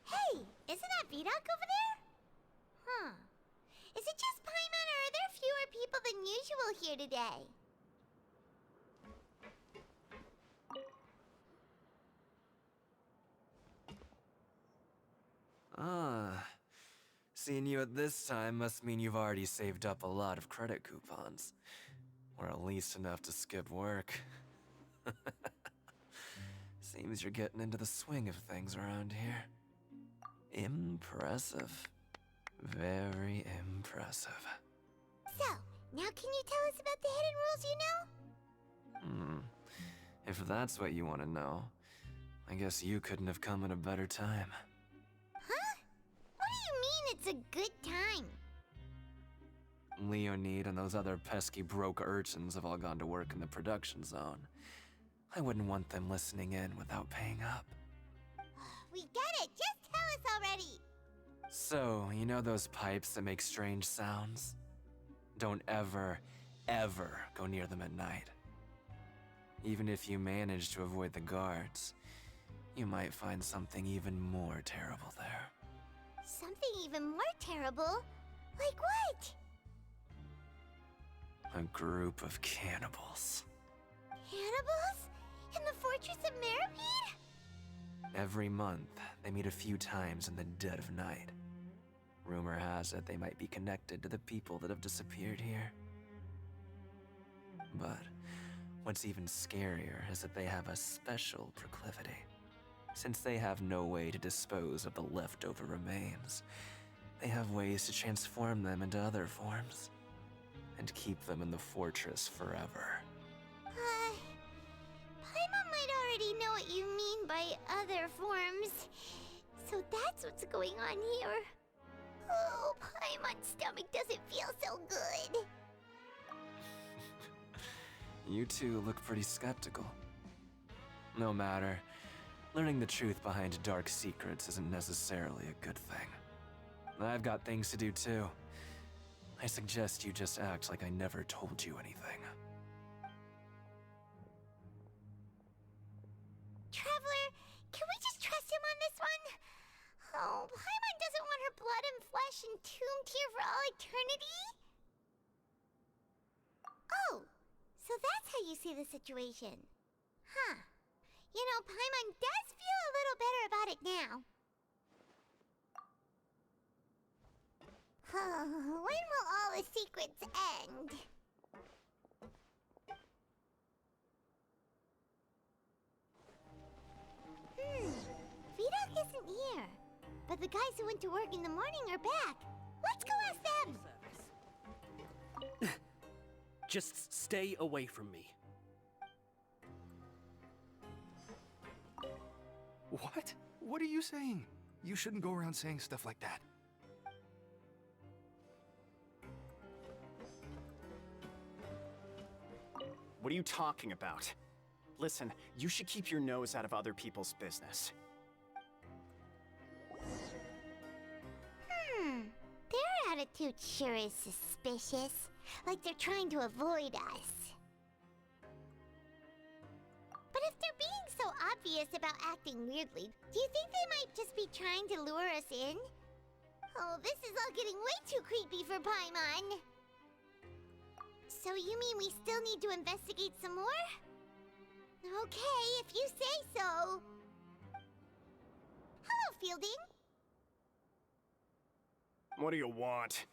Hey, isn't that Vidoc over there? Huh. Is it just Paimon, or are there fewer people than usual here today? Seeing you at this time must mean you've already saved up a lot of credit coupons. Or at least enough to skip work. Seems you're getting into the swing of things around here. Impressive. Very impressive. So, now can you tell us about the hidden rules you know? If that's what you want to know, I guess you couldn't have come at a better time. Huh? What do you mean it's a good time? Leonid and those other pesky broke urchins have all gone to work in the production zone. I wouldn't want them listening in without paying up. We get it, just tell us already! So, you know those pipes that make strange sounds? Don't ever, ever go near them at night. Even if you manage to avoid the guards, you might find something even more terrible there. Something even more terrible? Like what? A group of cannibals. Cannibals? In the fortress of Meripede? Every month, they meet a few times in the dead of night. Rumor has it they might be connected to the people that have disappeared here. But what's even scarier is that they have a special proclivity. Since they have no way to dispose of the leftover remains, they have ways to transform them into other forms and keep them in the fortress forever. Paimon might already know what you mean by other forms. So that's what's going on here. Oh, Paimon's stomach doesn't feel so good. You two look pretty skeptical. No matter. Learning the truth behind dark secrets isn't necessarily a good thing. I've got things to do too. I suggest you just act like I never told you anything. Traveler, can we just trust him on this one? Oh, Paimon doesn't want her blood and flesh entombed here for all eternity? Oh, so that's how you see the situation. Huh. You know, Paimon does feel a little better about it now. When will all the secrets end? Vidoc isn't here. But the guys who went to work in the morning are back. Let's go ask them! Just stay away from me. What? What are you saying? You shouldn't go around saying stuff like that. What are you talking about? Listen, you should keep your nose out of other people's business. Their attitude sure is suspicious. Like they're trying to avoid us. But if they're being so obvious about acting weirdly, do you think they might just be trying to lure us in? Oh, this is all getting way too creepy for Paimon. So you mean we still need to investigate some more? Okay, if you say so. Hello, Fielding. What do you want?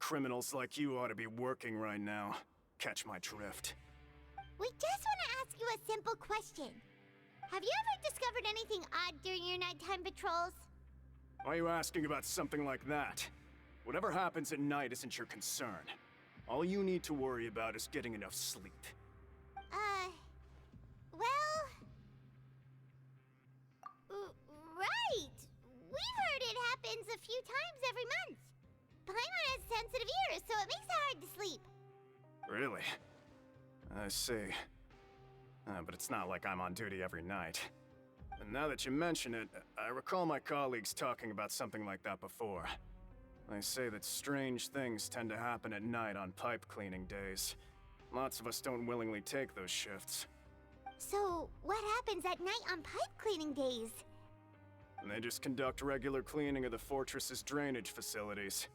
Criminals like you ought to be working right now. Catch my drift. We just want to ask you a simple question. Have you ever discovered anything odd during your nighttime patrols? Why are you asking about something like that? Whatever happens at night isn't your concern. All you need to worry about is getting enough sleep. Right! We've heard it happens a few times every month. Paimon has sensitive ears, so it makes it hard to sleep. Really? I see. But it's not like I'm on duty every night. And now that you mention it, I recall my colleagues talking about something like that before. They say that strange things tend to happen at night on pipe cleaning days. Lots of us don't willingly take those shifts. So, what happens at night on pipe cleaning days? And they just conduct regular cleaning of the fortress's drainage facilities.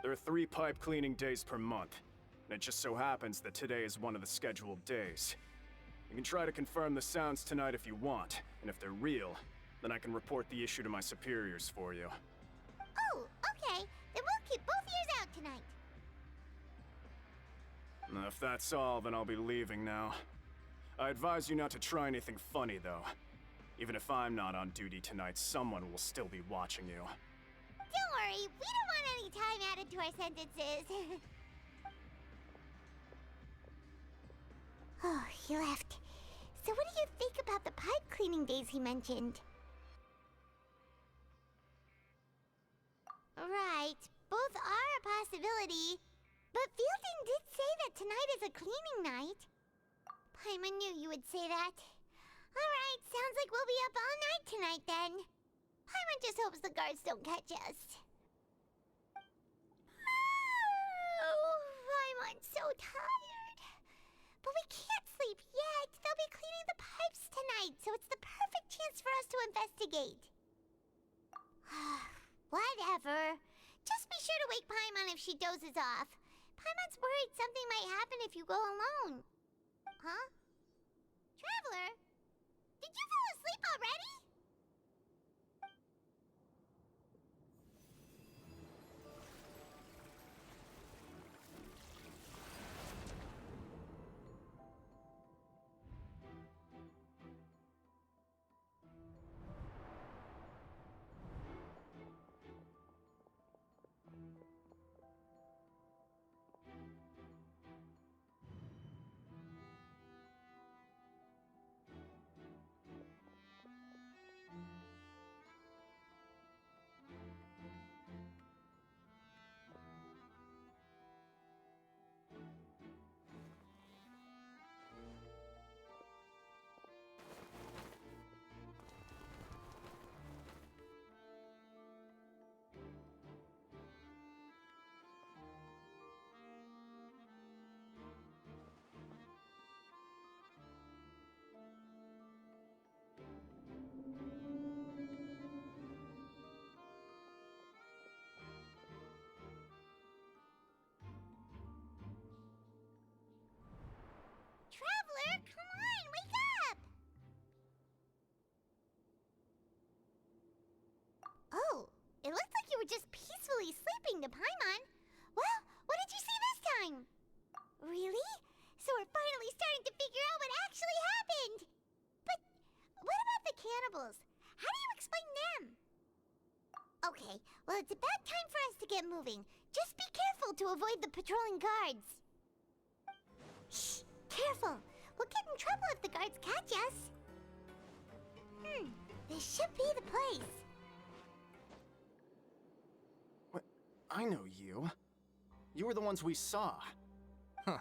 There are 3 pipe cleaning days per month, and it just so happens that today is one of the scheduled days. You can try to confirm the sounds tonight if you want, and if they're real, then I can report the issue to my superiors for you. Oh, okay. Then we'll keep both ears out tonight. And if that's all, then I'll be leaving now. I advise you not to try anything funny, though. Even if I'm not on duty tonight, someone will still be watching you. Don't worry, we don't want any time added to our sentences. Oh, he left. So what do you think about the pipe cleaning days he mentioned? Right, both are a possibility. But Fielding did say that tonight is a cleaning night. Paimon knew you would say that. Alright, sounds like we'll be up all night tonight then. Paimon just hopes the guards don't catch us. Oh, Paimon's so tired. But we can't sleep yet. They'll be cleaning the pipes tonight, so it's the perfect chance for us to investigate. Whatever. Just be sure to wake Paimon if she dozes off. Paimon's worried something might happen if you go alone. Huh? Traveler? Did you fall asleep already? Traveler, come on, wake up! Oh, it looked like you were just peacefully sleeping to Paimon. Well, what did you see this time? Really? So we're finally starting to figure out what actually happened! But what about the cannibals? How do you explain them? Okay, well it's about time for us to get moving. Just be careful to avoid the patrolling guards. Shh! Careful! We'll get in trouble if the guards catch us. This should be the place. What? I know you. You were the ones we saw. Huh.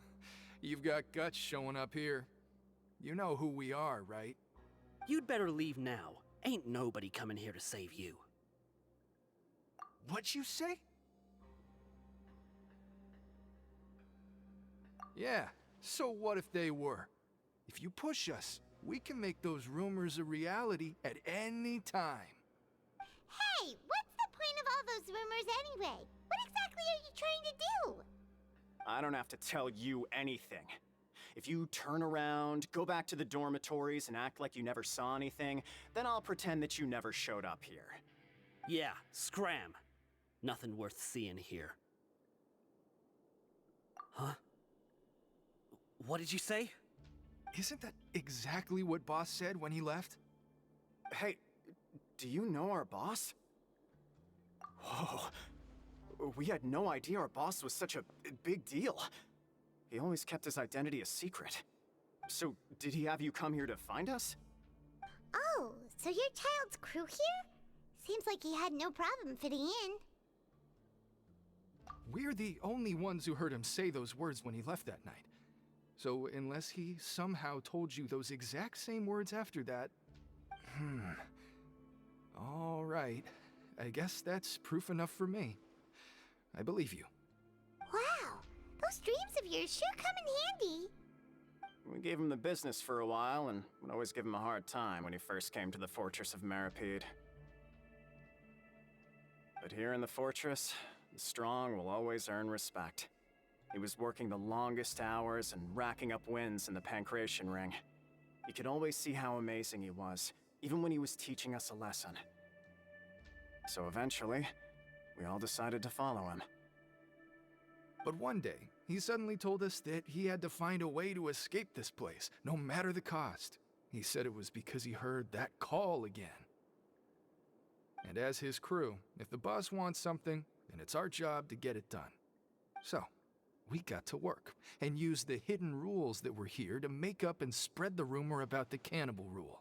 You've got guts showing up here. You know who we are, right? You'd better leave now. Ain't nobody coming here to save you. What'd you say? Yeah, so what if they were? If you push us, we can make those rumors a reality at any time. Hey, what's the point of all those rumors anyway? What exactly are you trying to do? I don't have to tell you anything. If you turn around, go back to the dormitories and act like you never saw anything, then I'll pretend that you never showed up here. Yeah, scram. Nothing worth seeing here. Huh? What did you say? Isn't that exactly what Boss said when he left? Hey, do you know our boss? Whoa. We had no idea our boss was such a big deal. He always kept his identity a secret. So, did he have you come here to find us? Oh, so your child's crew here? Seems like he had no problem fitting in. We're the only ones who heard him say those words when he left that night. So, unless he somehow told you those exact same words after that... All right. I guess that's proof enough for me. I believe you. Wow, those dreams of yours sure come in handy. We gave him the business for a while and would always give him a hard time when he first came to the Fortress of Maripede. But here in the fortress, the strong will always earn respect. He was working the longest hours and racking up wins in the Pancration Ring. You could always see how amazing he was, even when he was teaching us a lesson. So eventually, we all decided to follow him. But one day, he suddenly told us that he had to find a way to escape this place, no matter the cost. He said it was because he heard that call again. And as his crew, if the boss wants something, then it's our job to get it done. So, we got to work and used the hidden rules that were here to make up and spread the rumor about the cannibal rule.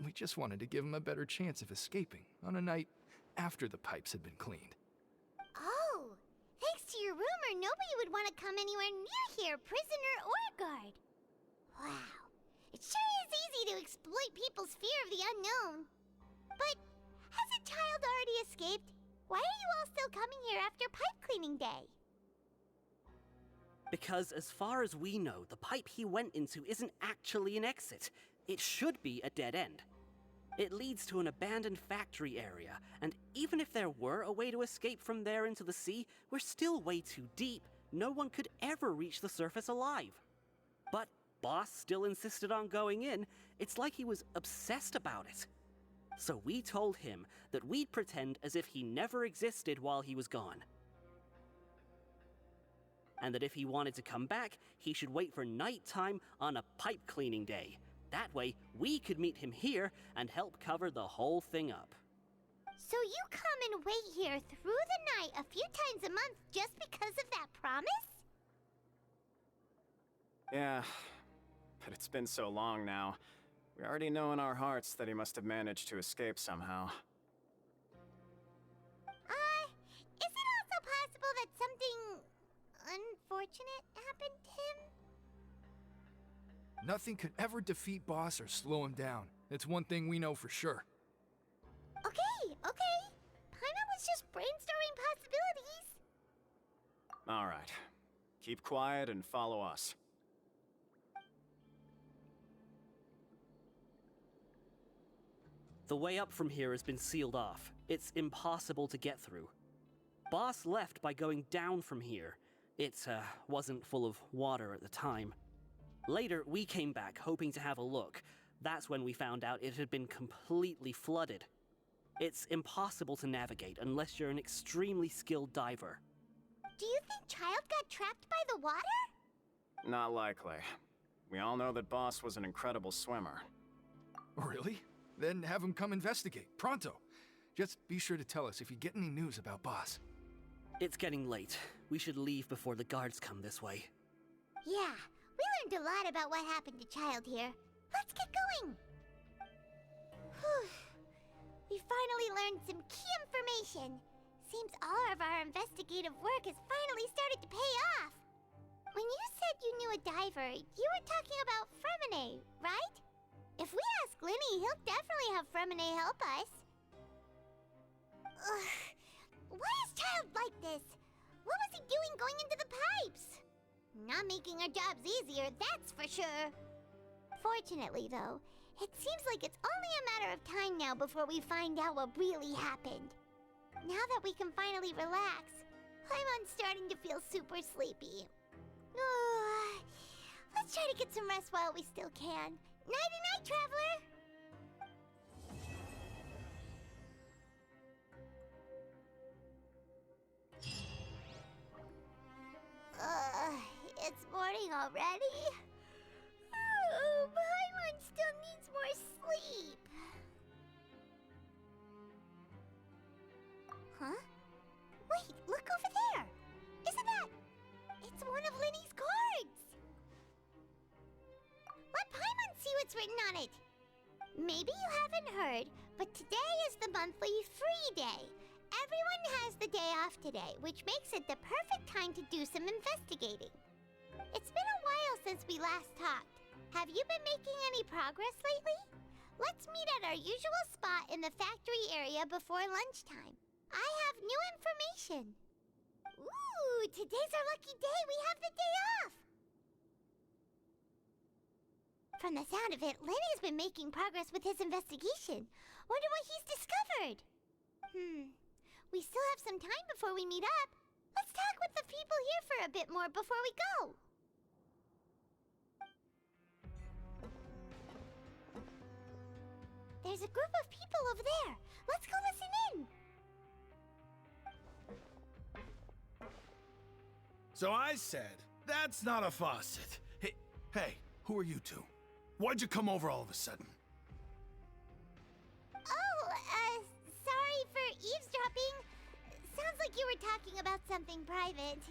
We just wanted to give him a better chance of escaping on a night after the pipes had been cleaned. Oh, thanks to your rumor, nobody would want to come anywhere near here, prisoner or guard. Wow, it sure is easy to exploit people's fear of the unknown. But has a child already escaped? Why are you all still coming here after pipe cleaning day? Because as far as we know, the pipe he went into isn't actually an exit. It should be a dead end. It leads to an abandoned factory area, and even if there were a way to escape from there into the sea, we're still way too deep. No one could ever reach the surface alive. But Boss still insisted on going in. It's like he was obsessed about it. So we told him that we'd pretend as if he never existed while he was gone. And that if he wanted to come back, he should wait for nighttime on a pipe cleaning day. That way, we could meet him here and help cover the whole thing up. So you come and wait here through the night a few times a month just because of that promise? Yeah, but it's been so long now. We already know in our hearts that he must have managed to escape somehow. Is it also possible that something unfortunate happened to him? Nothing could ever defeat Boss or slow him down. It's one thing we know for sure. Okay. Paimon was just brainstorming possibilities. All right. Keep quiet and follow us. The way up from here has been sealed off. It's impossible to get through. Boss left by going down from here. It wasn't full of water at the time. Later, we came back hoping to have a look. That's when we found out it had been completely flooded. It's impossible to navigate unless you're an extremely skilled diver. Do you think Child got trapped by the water? Not likely. We all know that Boss was an incredible swimmer. Really? Then have him come investigate, pronto. Just be sure to tell us if you get any news about Boss. It's getting late. We should leave before the guards come this way. Yeah, we learned a lot about what happened to Child here. Let's get going. Whew. We finally learned some key information. Seems all of our investigative work has finally started to pay off. When you said you knew a diver, you were talking about Fremine, right? If we ask Linny, he'll definitely have Fremine help us. Ugh. Why is Child like this? What was he doing going into the pipes? Not making our jobs easier, that's for sure. Fortunately, though, it seems like it's only a matter of time now before we find out what really happened. Now that we can finally relax, Paimon's starting to feel super sleepy. Let's try to get some rest while we still can. Nighty-night, traveler! It's morning already? Oh, Paimon still needs more sleep. Huh? Wait, look over there! Isn't that... It's one of Linny's cards! Let Paimon see what's written on it! Maybe you haven't heard, but today is the monthly free day. Everyone has the day off today, which makes it the perfect time to do some investigating. It's been a while since we last talked. Have you been making any progress lately? Let's meet at our usual spot in the factory area before lunchtime. I have new information. Ooh, today's our lucky day. We have the day off. From the sound of it, Lenny's been making progress with his investigation. Wonder what he's discovered. We still have some time before we meet up. Let's talk with the people here for a bit more before we go. There's a group of people over there. Let's go listen in. So I said, that's not a faucet. Hey, who are you two? Why'd you come over all of a sudden? Oh, sorry for eavesdropping. Sounds like you were talking about something private.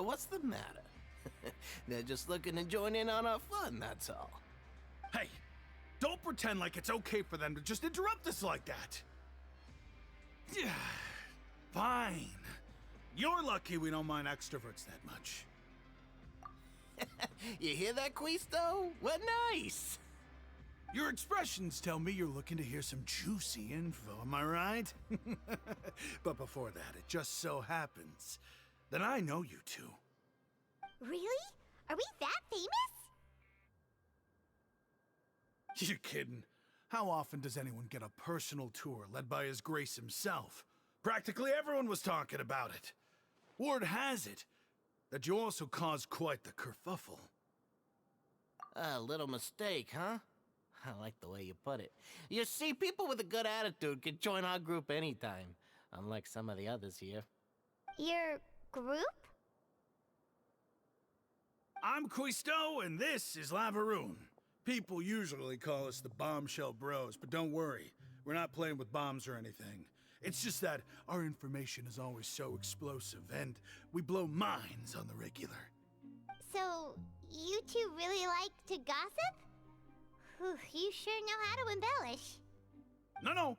What's the matter? They're just looking to join in on our fun, that's all. Hey, don't pretend like it's okay for them to just interrupt us like that. Fine. You're lucky we don't mind extroverts that much. You hear that, Quisto? What nice! Your expressions tell me you're looking to hear some juicy info, am I right? But before that, it just so happens that I know you two. Really? Are we that famous? You're kidding. How often does anyone get a personal tour led by His Grace himself? Practically everyone was talking about it. Word has it that you also caused quite the kerfuffle. A little mistake, huh? I like the way you put it. You see, people with a good attitude can join our group anytime, unlike some of the others here. Your group? I'm Quisto, and this is Lavaroon. People usually call us the Bombshell Bros, but don't worry. We're not playing with bombs or anything. It's just that our information is always so explosive, and we blow minds on the regular. So, you two really like to gossip? Whew, you sure know how to embellish. No.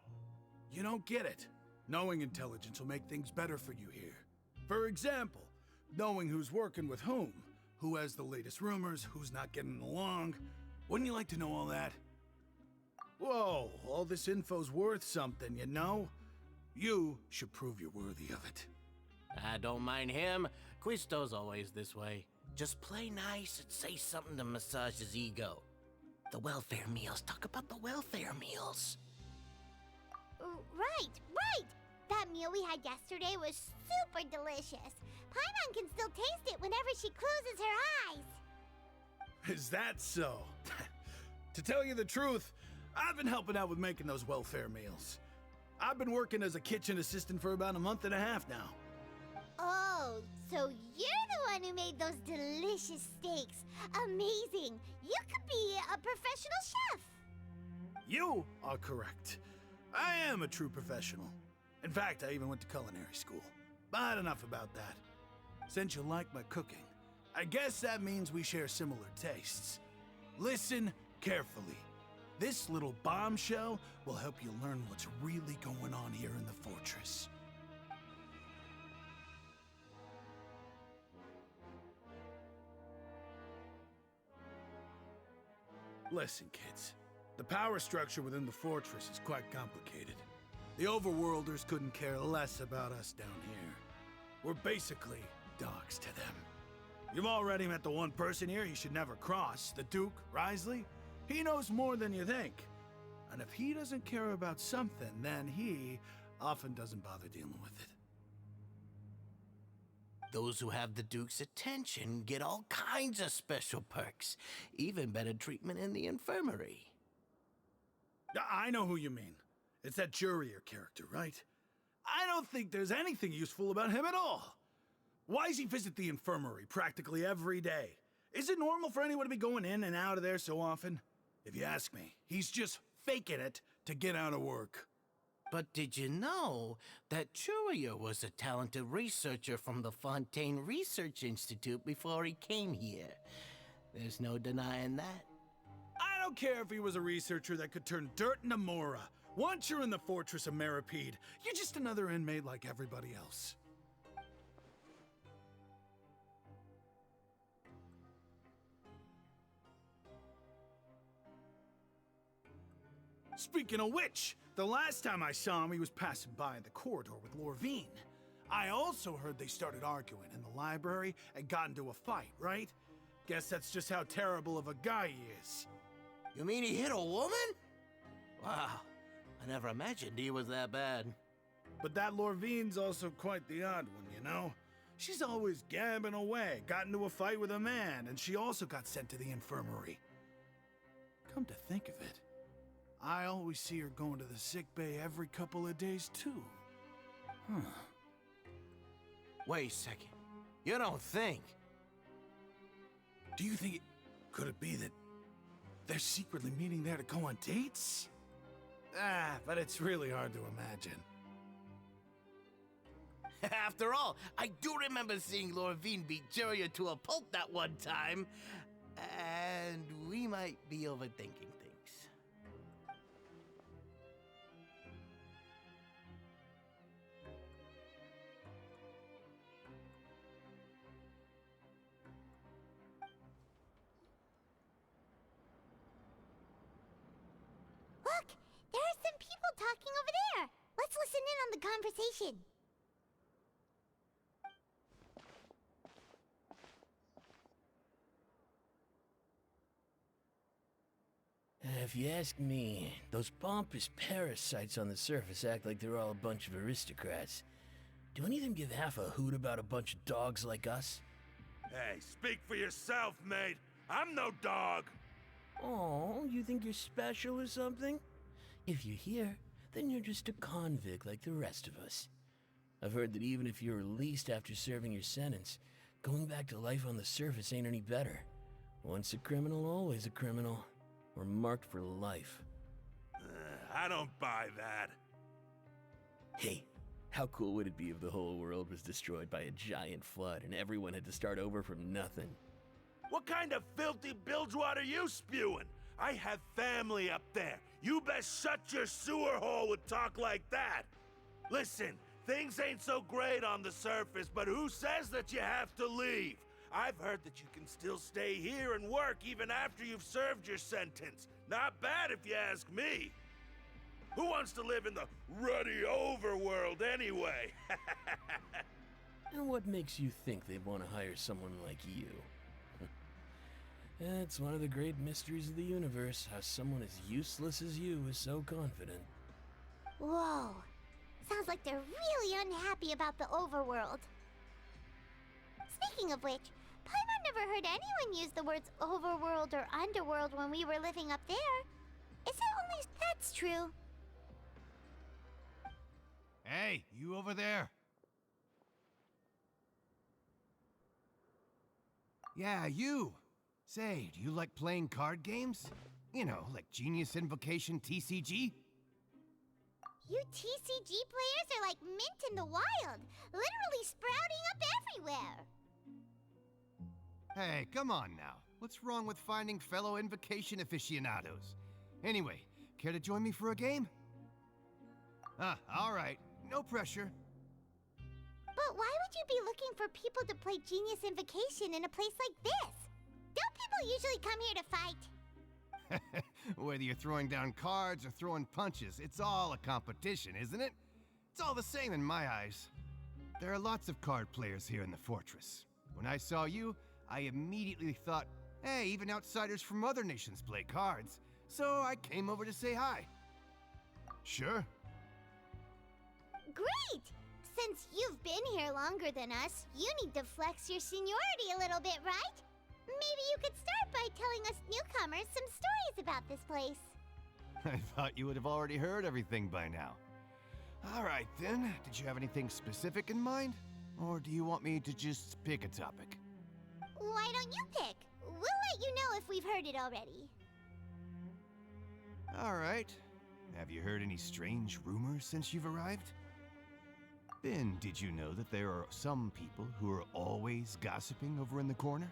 You don't get it. Knowing intelligence will make things better for you here. For example, knowing who's working with whom, who has the latest rumors, who's not getting along. Wouldn't you like to know all that? Whoa, all this info's worth something, you know? You should prove you're worthy of it. I don't mind him. Quisto's always this way. Just play nice and say something to massage his ego. The welfare meals. Talk about the welfare meals. Right. That meal we had yesterday was super delicious. Paimon can still taste it whenever she closes her eyes. Is that so? To tell you the truth, I've been helping out with making those welfare meals. I've been working as a kitchen assistant for about a month and a half now. Oh, so you're the one who made those delicious steaks. Amazing. You could be a professional chef. You are correct. I am a true professional. In fact, I even went to culinary school. But enough about that. Since you like my cooking, I guess that means we share similar tastes. Listen carefully. This little bombshell will help you learn what's really going on here in the fortress. Listen, kids. The power structure within the fortress is quite complicated. The overworlders couldn't care less about us down here. We're basically dogs to them. You've already met the one person here you should never cross, the Duke, Risley. He knows more than you think. And if he doesn't care about something, then he often doesn't bother dealing with it. Those who have the Duke's attention get all kinds of special perks. Even better treatment in the infirmary. I know who you mean. It's that Jurier character, right? I don't think there's anything useful about him at all. Why does he visit the infirmary practically every day? Is it normal for anyone to be going in and out of there so often? If you ask me, he's just faking it to get out of work. But did you know that Jurier was a talented researcher from the Fontaine Research Institute before he came here? There's no denying that. I don't care if he was a researcher that could turn dirt into Mora. Once you're in the fortress of Meripede, you're just another inmate like everybody else. Speaking of which, the last time I saw him, he was passing by in the corridor with Lorvine. I also heard they started arguing in the library and got into a fight, right? Guess that's just how terrible of a guy he is. You mean he hit a woman? Wow, I never imagined he was that bad. But that Lorvine's also quite the odd one, you know? She's always gabbing away, got into a fight with a man, and she also got sent to the infirmary. Come to think of it, I always see her going to the sick bay every couple of days, too. Huh. Wait a second. You don't think? Do you think could it be that they're secretly meeting there to go on dates? But it's really hard to imagine. After all, I do remember seeing Lorvine beat Juria to a pulp that one time. And we might be overthinking things. Look! There are some people talking over there! Let's listen in on the conversation. If you ask me, those pompous parasites on the surface act like they're all a bunch of aristocrats. Do any of them give half a hoot about a bunch of dogs like us? Hey, speak for yourself, mate. I'm no dog. Oh, you think you're special or something? If you're here, then you're just a convict like the rest of us. I've heard that even if you're released after serving your sentence, going back to life on the surface ain't any better. Once a criminal, always a criminal. We're marked for life. I don't buy that. Hey, how cool would it be if the whole world was destroyed by a giant flood and everyone had to start over from nothing? What kind of filthy bilgewater are you spewing? I have family up there. You best shut your sewer hole with talk like that. Listen, things ain't so great on the surface, but who says that you have to leave? I've heard that you can still stay here and work even after you've served your sentence. Not bad if you ask me. Who wants to live in the ruddy overworld anyway? And what makes you think they'd want to hire someone like you? It's one of the great mysteries of the universe, how someone as useless as you is so confident. Whoa. Sounds like they're really unhappy about the overworld. Speaking of which, Paimon never heard anyone use the words overworld or underworld when we were living up there. Is it only that's true? Hey, you over there. Yeah, you. Say, do you like playing card games? You know, like Genius Invocation TCG? You TCG players are like mint in the wild, literally sprouting up everywhere. Hey, come on now. What's wrong with finding fellow Invocation aficionados? Anyway, care to join me for a game? All right. No pressure. But why would you be looking for people to play Genius Invocation in a place like this? Don't people usually come here to fight? Whether you're throwing down cards or throwing punches, it's all a competition, isn't it? It's all the same in my eyes. There are lots of card players here in the fortress. When I saw you, I immediately thought, hey, even outsiders from other nations play cards. So I came over to say hi. Sure. Great! Since you've been here longer than us, you need to flex your seniority a little bit, right? Maybe you could start by telling us newcomers some stories about this place. I thought you would have already heard everything by now. All right, then. Did you have anything specific in mind? Or do you want me to just pick a topic? Why don't you pick? We'll let you know if we've heard it already. All right. Have you heard any strange rumors since you've arrived? Ben, did you know that there are some people who are always gossiping over in the corner?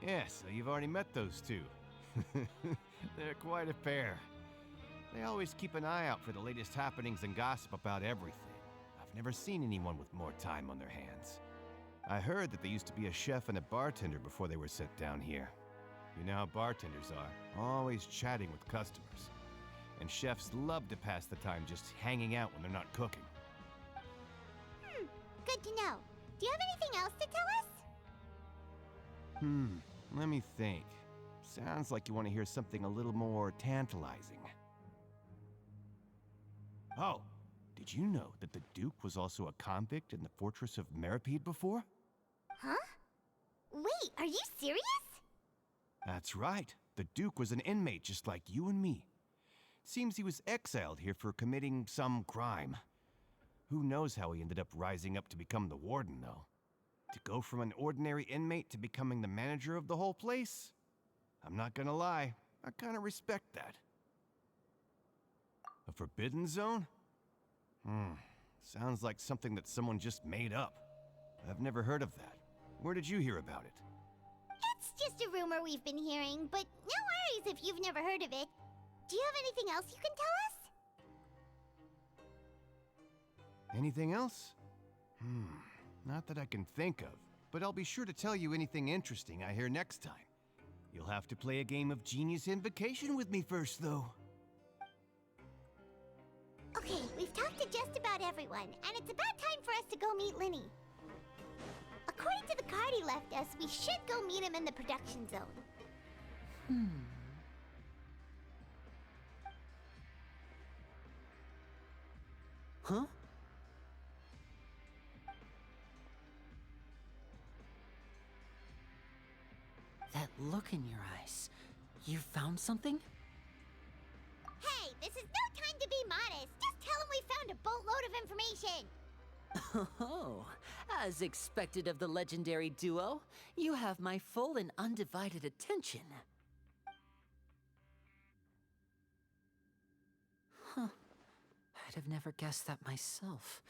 Yes, so you've already met those two. They're quite a pair. They always keep an eye out for the latest happenings and gossip about everything. I've never seen anyone with more time on their hands. I heard that they used to be a chef and a bartender before they were sent down here. You know how bartenders are, always chatting with customers. And chefs love to pass the time just hanging out when they're not cooking. Good to know. Do you have anything else to tell us? Let me think. Sounds like you want to hear something a little more tantalizing. Oh, did you know that the Duke was also a convict in the fortress of Meripede before? Huh? Wait, are you serious? That's right. The Duke was an inmate just like you and me. Seems he was exiled here for committing some crime. Who knows how he ended up rising up to become the warden, though? To go from an ordinary inmate to becoming the manager of the whole place? I'm not gonna lie, I kinda respect that. A forbidden zone? Sounds like something that someone just made up. I've never heard of that. Where did you hear about it? It's just a rumor we've been hearing, but no worries if you've never heard of it. Do you have anything else you can tell us? Anything else? Not that I can think of, but I'll be sure to tell you anything interesting I hear next time. You'll have to play a game of Genius Invocation with me first, though. Okay, we've talked to just about everyone, and it's about time for us to go meet Linny. According to the card he left us, we should go meet him in the production zone. Huh? That look in your eyes. You found something? Hey, this is no time to be modest. Just tell him we found a boatload of information. Oh, as expected of the legendary duo, you have my full and undivided attention. Huh. I'd have never guessed that myself.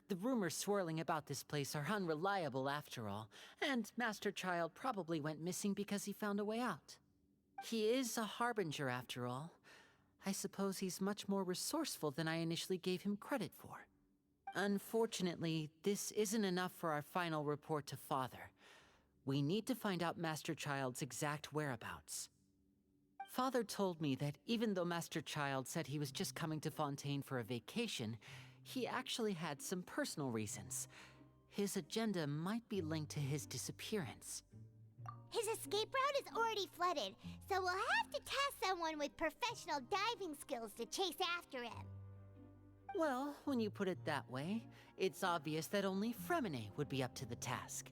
The rumors swirling about this place are unreliable after all, and Master Child probably went missing because he found a way out. He is a harbinger after all. I suppose he's much more resourceful than I initially gave him credit for. Unfortunately, this isn't enough for our final report to Father. We need to find out Master Child's exact whereabouts. Father told me that even though Master Child said he was just coming to Fontaine for a vacation, he actually had some personal reasons. His agenda might be linked to his disappearance. His escape route is already flooded, so we'll have to task someone with professional diving skills to chase after him. Well, when you put it that way, it's obvious that only Fremine would be up to the task.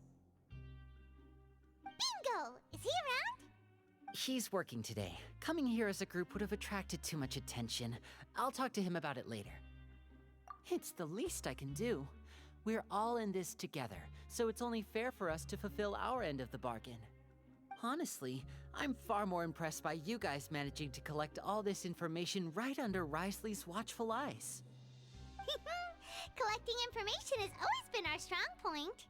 Bingo! Is he around? He's working today. Coming here as a group would have attracted too much attention. I'll talk to him about it later. It's the least I can do. We're all in this together, so it's only fair for us to fulfill our end of the bargain. Honestly, I'm far more impressed by you guys managing to collect all this information right under Risley's watchful eyes. Collecting information has always been our strong point.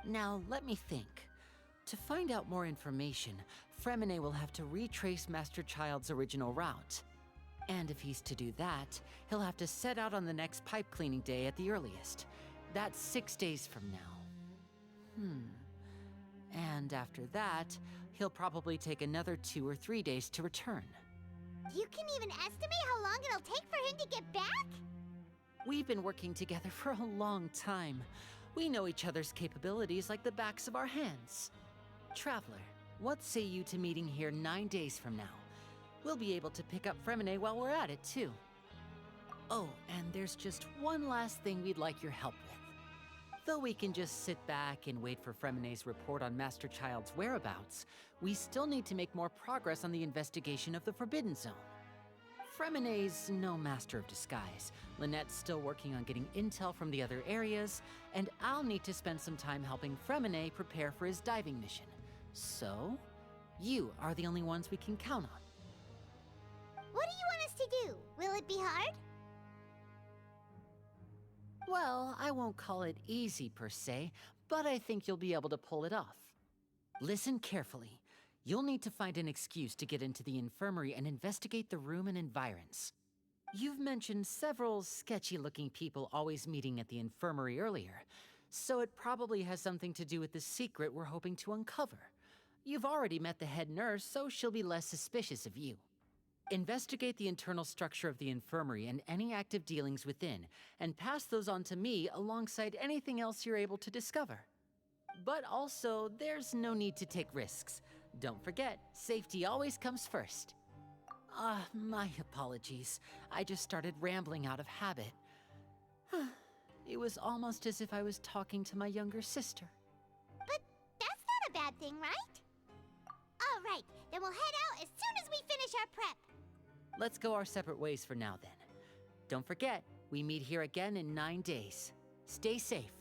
Now, let me think. To find out more information, Fremine will have to retrace Master Child's original route. And if he's to do that, he'll have to set out on the next pipe cleaning day at the earliest. That's 6 days from now. And after that, he'll probably take another 2 or 3 days to return. You can even estimate how long it'll take for him to get back? We've been working together for a long time. We know each other's capabilities like the backs of our hands. Traveler, what say you to meeting here 9 days from now? We'll be able to pick up Fremine while we're at it, too. Oh, and there's just one last thing we'd like your help with. Though we can just sit back and wait for Fremine's report on Master Child's whereabouts, we still need to make more progress on the investigation of the Forbidden Zone. Fremine's no master of disguise, Lynette's still working on getting intel from the other areas, and I'll need to spend some time helping Fremine prepare for his diving mission. So, you are the only ones we can count on. What do you want us to do? Will it be hard? Well, I won't call it easy per se, but I think you'll be able to pull it off. Listen carefully. You'll need to find an excuse to get into the infirmary and investigate the room and environs. You've mentioned several sketchy-looking people always meeting at the infirmary earlier, so it probably has something to do with the secret we're hoping to uncover. You've already met the head nurse, so she'll be less suspicious of you. Investigate the internal structure of the infirmary and any active dealings within, and pass those on to me alongside anything else you're able to discover. But also, there's no need to take risks. Don't forget, safety always comes first. My apologies. I just started rambling out of habit. It was almost as if I was talking to my younger sister. But that's not a bad thing, right? All right, then we'll head out as soon as we finish our prep. Let's go our separate ways for now, then. Don't forget, we meet here again in 9 days. Stay safe.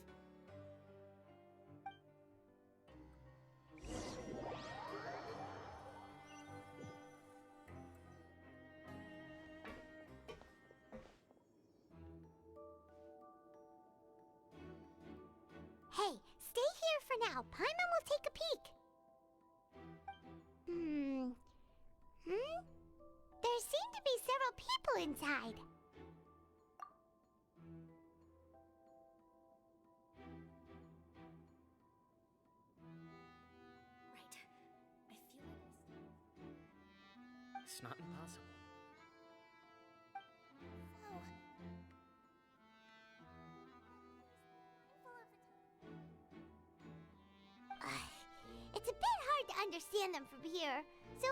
Hey, stay here for now. Paimon will take a peek. There seem to be several people inside. Right. I feel like it's not impossible. It's a bit hard to understand them from here, so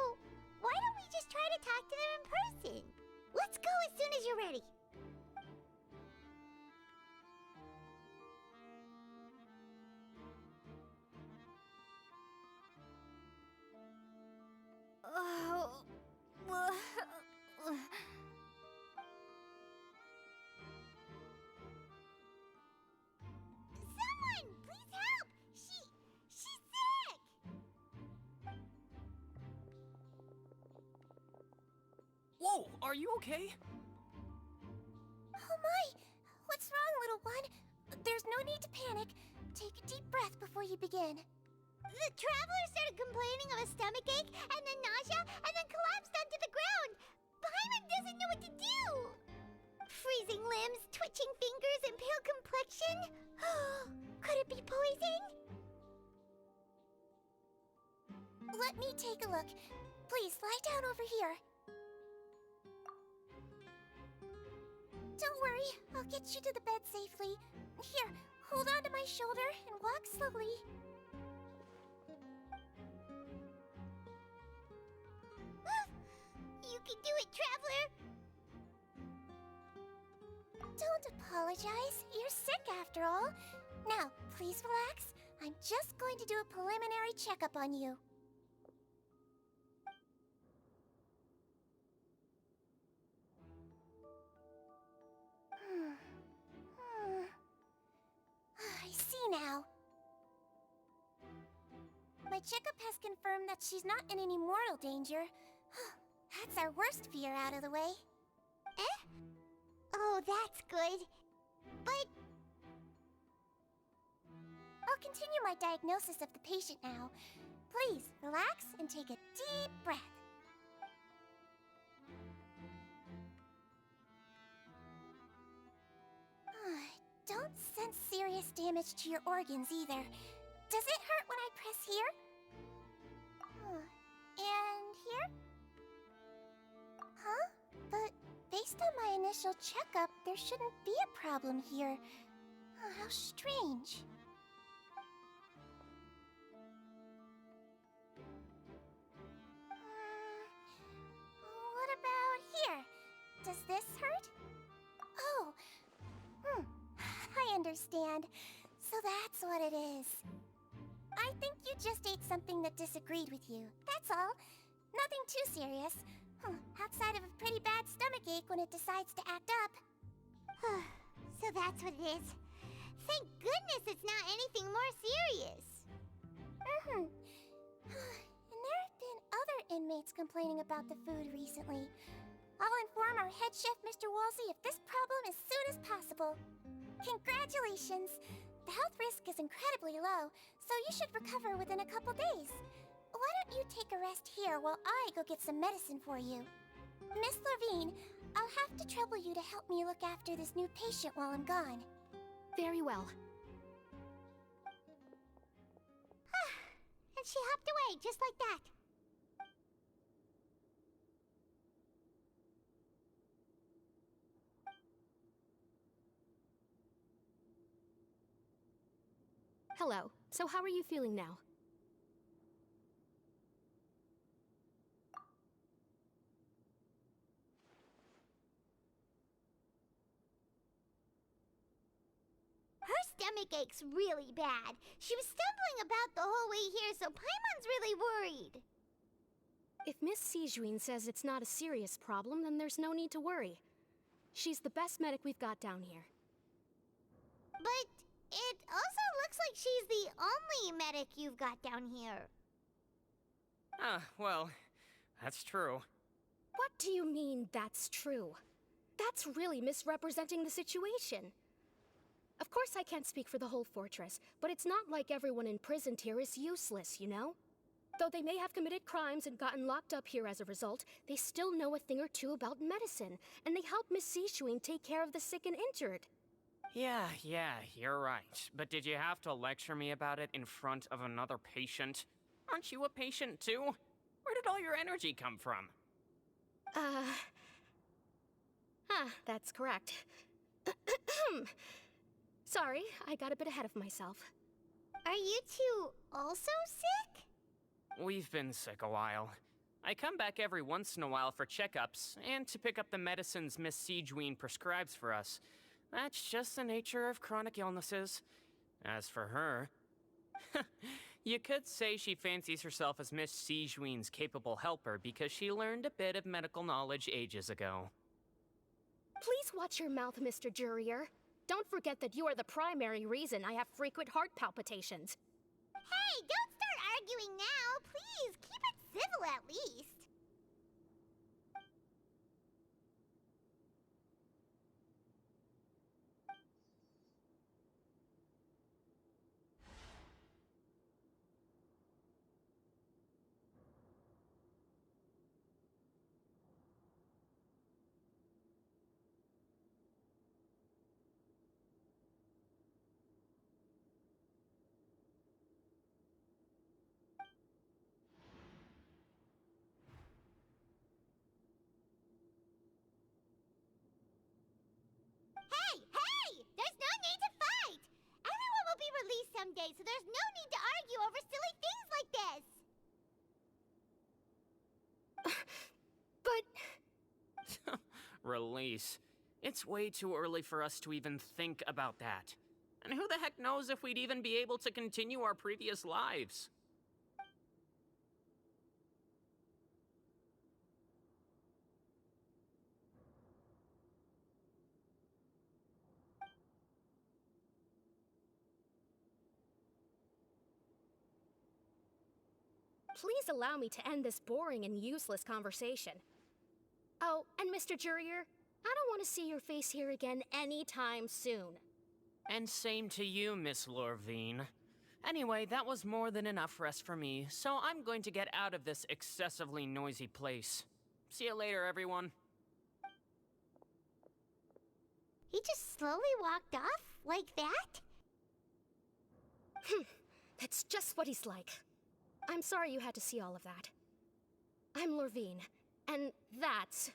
why don't we just try to talk to them in person? Let's go as soon as you're ready. Someone, please help! She's sick! Whoa, are you okay? Oh my! What's wrong, little one? There's no need to panic. Take a deep breath before you begin. The traveler started complaining of a stomachache, and then nausea, and then collapsed onto the ground. Paimon doesn't know what to do! Freezing limbs, twitching fingers, and pale complexion? Could it be poison? Let me take a look. Please, lie down over here. Don't worry, I'll get you to the bed safely. Here, hold on to my shoulder and walk slowly. You can do it, Traveler! Don't apologize. You're sick after all. Now, please relax. I'm just going to do a preliminary checkup on you. I see now. My checkup has confirmed that she's not in any mortal danger. That's our worst fear out of the way. Eh? Oh, that's good. But I'll continue my diagnosis of the patient now. Please, relax and take a deep breath. Don't sense serious damage to your organs either. Does it hurt when I press here? And here? Huh? But based on my initial checkup, there shouldn't be a problem here. How strange. What about here? Does this hurt? Oh, I understand. So that's what it is. I think you just ate something that disagreed with you. That's all. Nothing too serious. Outside of a pretty bad stomachache when it decides to act up. So that's what it is. Thank goodness it's not anything more serious. And there have been other inmates complaining about the food recently. I'll inform our head chef, Mr. Wolsey, of this problem as soon as possible. Congratulations! The health risk is incredibly low, so you should recover within a couple days. Why don't you take a rest here while I go get some medicine for you? Miss Levine, I'll have to trouble you to help me look after this new patient while I'm gone. Very well. And she hopped away just like that. Hello. So how are you feeling now? Her stomach aches really bad. She was stumbling about the whole way here, so Paimon's really worried. If Miss Sijuin says it's not a serious problem, then there's no need to worry. She's the best medic we've got down here. But it also looks like she's the only medic you've got down here. Well, that's true. What do you mean, that's true? That's really misrepresenting the situation. Of course I can't speak for the whole fortress, but it's not like everyone imprisoned here is useless, you know? Though they may have committed crimes and gotten locked up here as a result, they still know a thing or two about medicine, and they help Miss Sijuin take care of the sick and injured. Yeah, you're right. But did you have to lecture me about it in front of another patient? Aren't you a patient too? Where did all your energy come from? That's correct. Sorry, I got a bit ahead of myself. Are you two also sick? We've been sick a while. I come back every once in a while for checkups, and to pick up the medicines Miss Sijuin prescribes for us. That's just the nature of chronic illnesses. As for her... you could say she fancies herself as Miss Sijuin's capable helper because she learned a bit of medical knowledge ages ago. Please watch your mouth, Mr. Jurier. Don't forget that you are the primary reason I have frequent heart palpitations. Hey, don't start arguing now! Please, keep it civil at least. Hey! There's no need to fight! Everyone will be released someday, so there's no need to argue over silly things like this! But... Release. It's way too early for us to even think about that. And who the heck knows if we'd even be able to continue our previous lives? Please allow me to end this boring and useless conversation. Oh, and Mr. Jurier, I don't want to see your face here again anytime soon. And same to you, Miss Lorvine. Anyway, that was more than enough rest for me, so I'm going to get out of this excessively noisy place. See you later, everyone. He just slowly walked off like that? That's just what he's like. I'm sorry you had to see all of that. I'm Lorvine, and that's...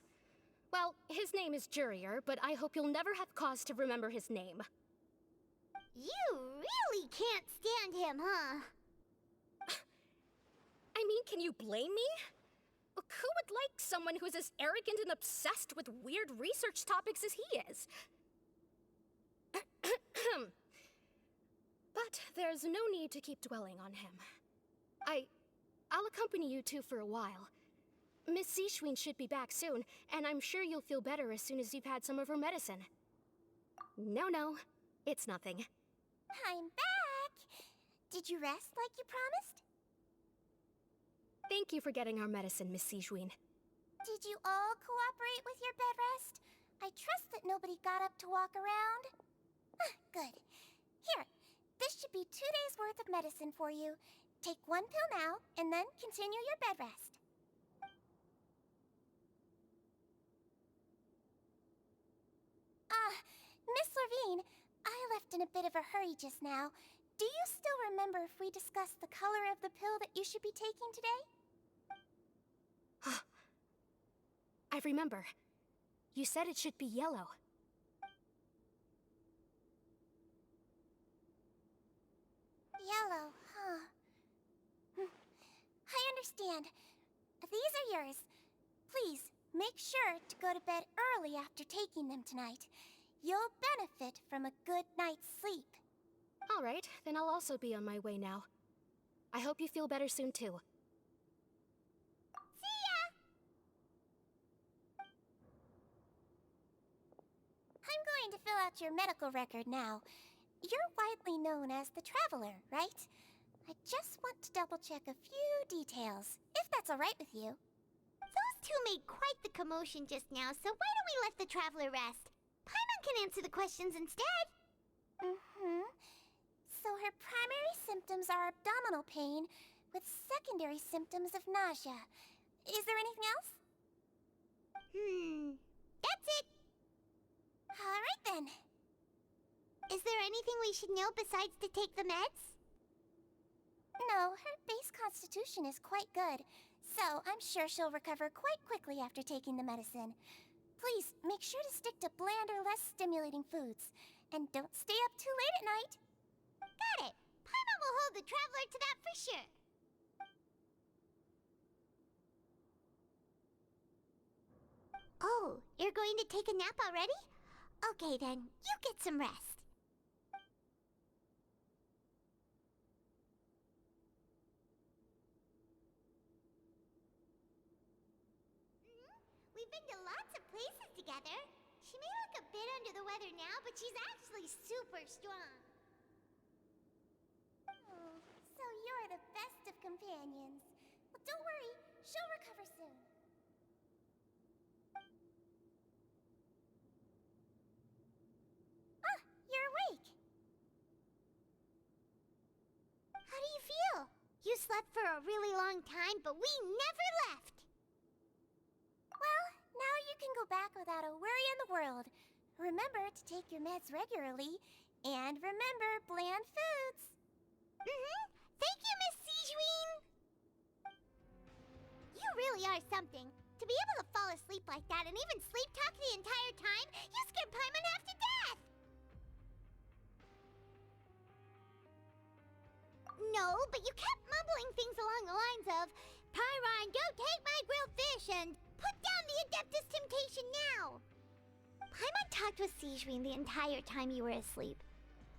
Well, his name is Jurier, but I hope you'll never have cause to remember his name. You really can't stand him, huh? I mean, can you blame me? Who would like someone who's as arrogant and obsessed with weird research topics as he is? But there's no need to keep dwelling on him. I'll accompany you two for a while. Miss Sijuin should be back soon, and I'm sure you'll feel better as soon as you've had some of her medicine. No, it's nothing. I'm back! Did you rest like you promised? Thank you for getting our medicine, Miss Sijuin. Did you all cooperate with your bed rest? I trust that nobody got up to walk around. Good. Here, this should be 2 days' worth of medicine for you. Take 1 pill now, and then continue your bed rest. Miss Lorvine, I left in a bit of a hurry just now. Do you still remember if we discussed the color of the pill that you should be taking today? I remember. You said it should be yellow. Yellow, huh? I understand. These are yours. Please, make sure to go to bed early after taking them tonight. You'll benefit from a good night's sleep. All right, then I'll also be on my way now. I hope you feel better soon, too. See ya! I'm going to fill out your medical record now. You're widely known as the Traveler, right? I just want to double-check a few details, if that's all right with you. Those two made quite the commotion just now, so why don't we let the Traveler rest? Paimon can answer the questions instead. So her primary symptoms are abdominal pain, with secondary symptoms of nausea. Is there anything else? That's it. All right then. Is there anything we should know besides to take the meds? No, her base constitution is quite good, so I'm sure she'll recover quite quickly after taking the medicine. Please, make sure to stick to bland or less stimulating foods, and don't stay up too late at night. Got it! Paimon will hold the Traveler to that for sure. Oh, you're going to take a nap already? Okay then, you get some rest. We've been to lots of places together. She may look a bit under the weather now, but she's actually super strong. Oh, so you're the best of companions. Well, don't worry, she'll recover soon. Ah, you're awake. How do you feel? You slept for a really long time, but we never left. Well, now you can go back without a worry in the world. Remember to take your meds regularly, and remember bland foods. Thank you, Miss Sijween. You really are something. To be able to fall asleep like that and even sleep talk the entire time, you scared Paimon half to death. No, but you kept mumbling things along the lines of, Pyron, don't take my grilled fish, and put down the Adeptus Temptation now! Paimon talked with Sijween the entire time you were asleep.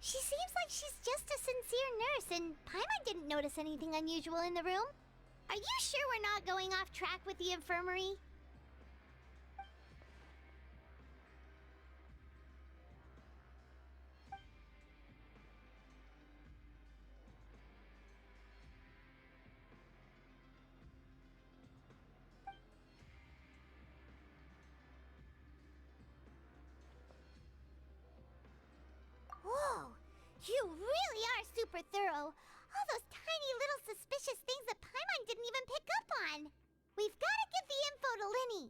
She seems like she's just a sincere nurse, and Paimon didn't notice anything unusual in the room. Are you sure we're not going off track with the infirmary? Whoa! You really are super thorough. All those tiny little suspicious things that Paimon didn't even pick up on. We've got to give the info to Linny.